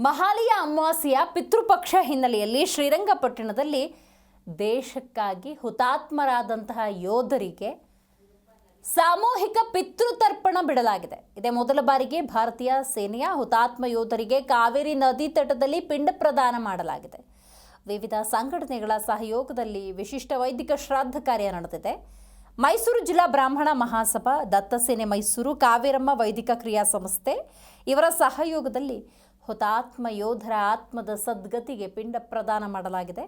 ಮಹಾಲಯ ಅಮಾವಾಸ್ಯೆಯ ಪಿತೃಪಕ್ಷ ಹಿನ್ನೆಲೆಯಲ್ಲಿ ಶ್ರೀರಂಗಪಟ್ಟಣದಲ್ಲಿ ದೇಶಕ್ಕಾಗಿ ಹುತಾತ್ಮರಾದಂತಹ ಯೋಧರಿಗೆ ಸಾಮೂಹಿಕ ಪಿತೃತರ್ಪಣ ಬಿಡಲಾಗಿದೆ. ಇದೇ ಮೊದಲ ಬಾರಿಗೆ ಭಾರತೀಯ ಸೇನೆಯ ಹುತಾತ್ಮ ಯೋಧರಿಗೆ ಕಾವೇರಿ ನದಿ ತಟದಲ್ಲಿ ಪಿಂಡ ಪ್ರದಾನ ಮಾಡಲಾಗಿದೆ. ವಿವಿಧ ಸಂಘಟನೆಗಳ ಸಹಯೋಗದಲ್ಲಿ ವಿಶಿಷ್ಟ ವೈದಿಕ ಶ್ರಾದ್ದ ಕಾರ್ಯ ನಡೆದಿದೆ. ಮೈಸೂರು ಜಿಲ್ಲಾ ಬ್ರಾಹ್ಮಣ ಮಹಾಸಭಾ, ದತ್ತಸೇನೆ ಮೈಸೂರು, ಕಾವೇರಮ್ಮ ವೈದಿಕ ಕ್ರಿಯಾ ಸಂಸ್ಥೆ ಇವರ ಸಹಯೋಗದಲ್ಲಿ ಹುತಾತ್ಮ ಯೋಧರ ಆತ್ಮದ ಸದ್ಗತಿಗೆ ಪಿಂಡ ಪ್ರದಾನ ಮಾಡಲಾಗಿದೆ.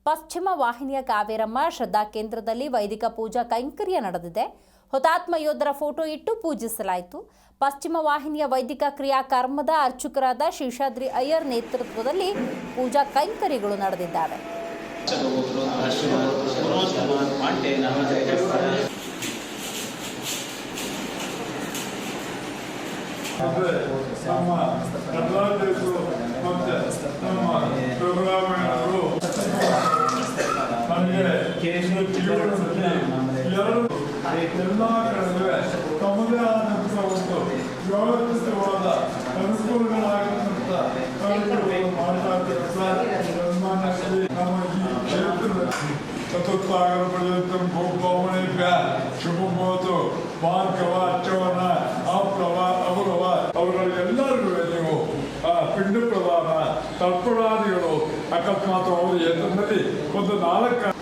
ಪಶ್ಚಿಮ ವಾಹಿನಿಯ ಕಾವೇರಮ್ಮ ಶ್ರದ್ಧಾ ಕೇಂದ್ರದಲ್ಲಿ ವೈದಿಕ ಪೂಜಾ ಕೈಂಕರ್ಯ ನಡೆದಿದೆ. ಹುತಾತ್ಮ ಯೋಧರ ಫೋಟೋ ಇಟ್ಟು ಪೂಜಿಸಲಾಯಿತು. ಪಶ್ಚಿಮ ವಾಹಿನಿಯ ವೈದಿಕ ಕ್ರಿಯಾ ಕರ್ಮದ ಅರ್ಚಕರಾದ ಶೇಷಾದ್ರಿ ಅಯ್ಯರ್ ನೇತೃತ್ವದಲ್ಲಿ ಪೂಜಾ ಕೈಂಕರ್ಯಗಳು ನಡೆದಿದ್ದಾವೆ. ಎಲ್ಲ ಕಡೆ ತಮ್ಮದೇ ಆದಂಥ ಒಂದು ವ್ಯವಸ್ಥಿತವಾದ ಅನುಕೂಲಗಳಾಗಿರುವಂಥ ಮಾತಾಡ್ತಾರೆ. ನಮ್ಮ ಈ ಕ್ಷೇತ್ರದ ಚತುರ್ಥಾಗರ ಪರ್ಯಂತ ಭೂಭವನೇಭ್ಯ ಶುಭಭವತು ಭಾರ್ಗವ ಚವನ ಅಪ್ಲವ ಅಗುರವ ಅವರೆಲ್ಲರಿಗೂ ನೀವು ಪಿಂಡ ಪ್ರದಾನ ತರ್ಪಣಾದಿಗಳು ಅಕಸ್ಮಾತ್ ಅವರು ಎದುರಿನಲ್ಲಿ ಒಂದು 4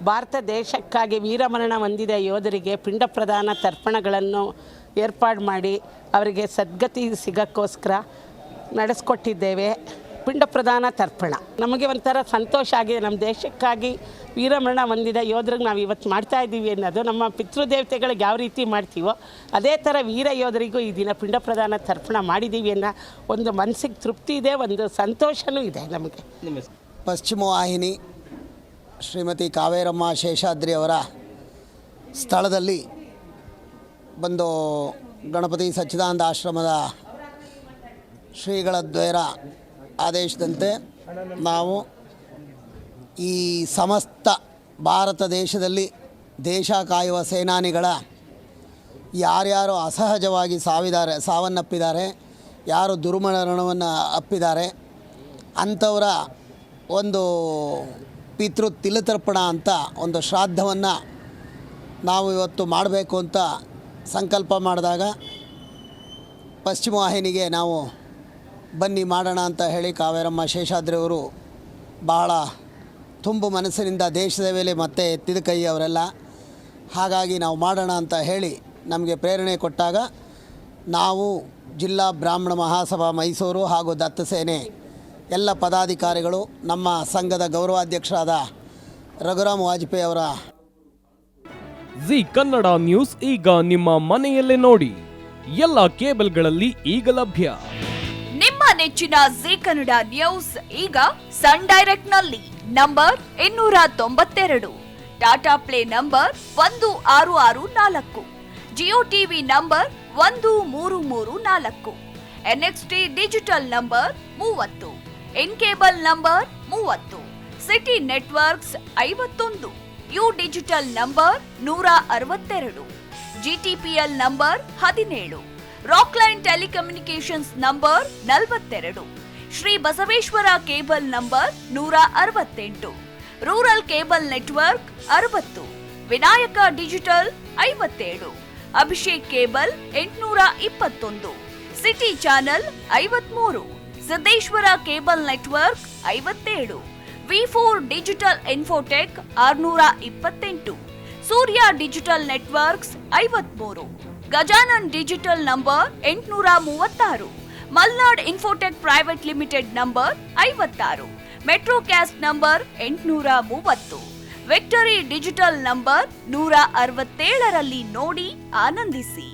ಭಾರತ ದೇಶಕ್ಕಾಗಿ ವೀರಮರಣ ಹೊಂದಿದ ಯೋಧರಿಗೆ ಪಿಂಡ ಪ್ರದಾನ ತರ್ಪಣಗಳನ್ನು ಏರ್ಪಾಡು ಮಾಡಿ ಅವರಿಗೆ ಸದ್ಗತಿ ಸಿಗೋಕ್ಕೋಸ್ಕರ ನಡೆಸ್ಕೊಟ್ಟಿದ್ದೇವೆ. ಪಿಂಡ ಪ್ರದಾನ ತರ್ಪಣ ನಮಗೆ ಒಂಥರ ಸಂತೋಷ ಆಗಿದೆ. ನಮ್ಮ ದೇಶಕ್ಕಾಗಿ ವೀರಮರಣ ಹೊಂದಿದ ಯೋಧರಿಗೆ ನಾವು ಇವತ್ತು ಮಾಡ್ತಾಯಿದ್ದೀವಿ ಅನ್ನೋದು, ನಮ್ಮ ಪಿತೃದೇವತೆಗಳಿಗೆ ಯಾವ ರೀತಿ ಮಾಡ್ತೀವೋ ಅದೇ ಥರ ವೀರ ಯೋಧರಿಗೂ ಈ ದಿನ ಪಿಂಡ ಪ್ರದಾನ ತರ್ಪಣ ಮಾಡಿದ್ದೀವಿ ಅನ್ನೋ ಒಂದು ಮನಸ್ಸಿಗೆ ತೃಪ್ತಿ ಇದೆ, ಒಂದು ಸಂತೋಷವೂ ಇದೆ ನಮಗೆ. ಪಶ್ಚಿಮ ವಾಹಿನಿ ಶ್ರೀಮತಿ ಕಾವೇರಮ್ಮ ಶೇಷಾದ್ರಿ ಅವರ ಸ್ಥಳದಲ್ಲಿ ಬಂದು ಗಣಪತಿ ಸಚ್ಚಿದಾನಂದ ಆಶ್ರಮದ ಶ್ರೀಗಳ ದ್ವೈರ ಆದೇಶದಂತೆ ನಾವು ಈ ಸಮಸ್ತ ಭಾರತ ದೇಶದಲ್ಲಿ ದೇಶ ಕಾಯುವ ಸೇನಾನಿಗಳ ಯಾರ್ಯಾರು ಅಸಹಜವಾಗಿ ಸಾವನ್ನಪ್ಪಿದ್ದಾರೆ, ಯಾರು ದುರ್ಮರಣವನ್ನು ಅಪ್ಪಿದ್ದಾರೆ ಅಂಥವರ ಒಂದು ಪಿತೃ ತಿಲತರ್ಪಣ ಅಂತ ಒಂದು ಶ್ರಾದ್ದವನ್ನು ನಾವು ಇವತ್ತು ಮಾಡಬೇಕು ಅಂತ ಸಂಕಲ್ಪ ಮಾಡಿದಾಗ ಪಶ್ಚಿಮ ವಾಹಿನಿಗೆ ನಾವು ಬನ್ನಿ ಮಾಡೋಣ ಅಂತ ಹೇಳಿ ಕಾವೇರಮ್ಮ ಶೇಷಾದ್ರಿಯವರು ಬಹಳ ತುಂಬು ಮನಸ್ಸಿನಿಂದ ದೇಶದ ಮೇಲೆ ಮತ್ತೆ ಎತ್ತಿದ ಕೈ ಅವರೆಲ್ಲ. ಹಾಗಾಗಿ ನಾವು ಮಾಡೋಣ ಅಂತ ಹೇಳಿ ನಮಗೆ ಪ್ರೇರಣೆ ಕೊಟ್ಟಾಗ ನಾವು ಜಿಲ್ಲಾ ಬ್ರಾಹ್ಮಣ ಮಹಾಸಭಾ ಮೈಸೂರು ಹಾಗೂ ದತ್ತಸೇನೆ ಎಲ್ಲ ಪದಾಧಿಕಾರಿಗಳು, ನಮ್ಮ ಸಂಘದ ಗೌರವಾಧ್ಯಕ್ಷರಾದ ರಘುರಾಮ್ ವಾಜಪೇಯಿ ಅವರ ಜಿ ಕನ್ನಡ ನ್ಯೂಸ್ ಈಗ ನಿಮ್ಮ ಮನೆಯಲ್ಲೇ ನೋಡಿ. ಎಲ್ಲ ಕೇಬಲ್ಗಳಲ್ಲಿ ಈಗ ಲಭ್ಯ. ನಿಮ್ಮ ನೆಚ್ಚಿನ ಜಿ ಕನ್ನಡ ನ್ಯೂಸ್ ಈಗ ಸನ್ ಡೈರೆಕ್ಟ್ ನಲ್ಲಿ number 292, Tata play number 1664, Jio TV number 1334, NXT digital number 30, in cable number 30, city networks 51, U digital number 162, GTPL number 17, Rockline telecommunications number 42, Shri Basaveshwara cable number 168, rural cable network 60, Vinayaka digital 57, Abhishek cable 821, city channel 53, Siddeshwara cable network 57, V4 digital Infotech 628, Surya digital networks 53, Gajanan digital number 836, Malnad infotech private limited number 56, Metrocast number 830, victory digital number 167ರಲ್ಲಿ ನೋಡಿ ಆನಂದಿಸಿ.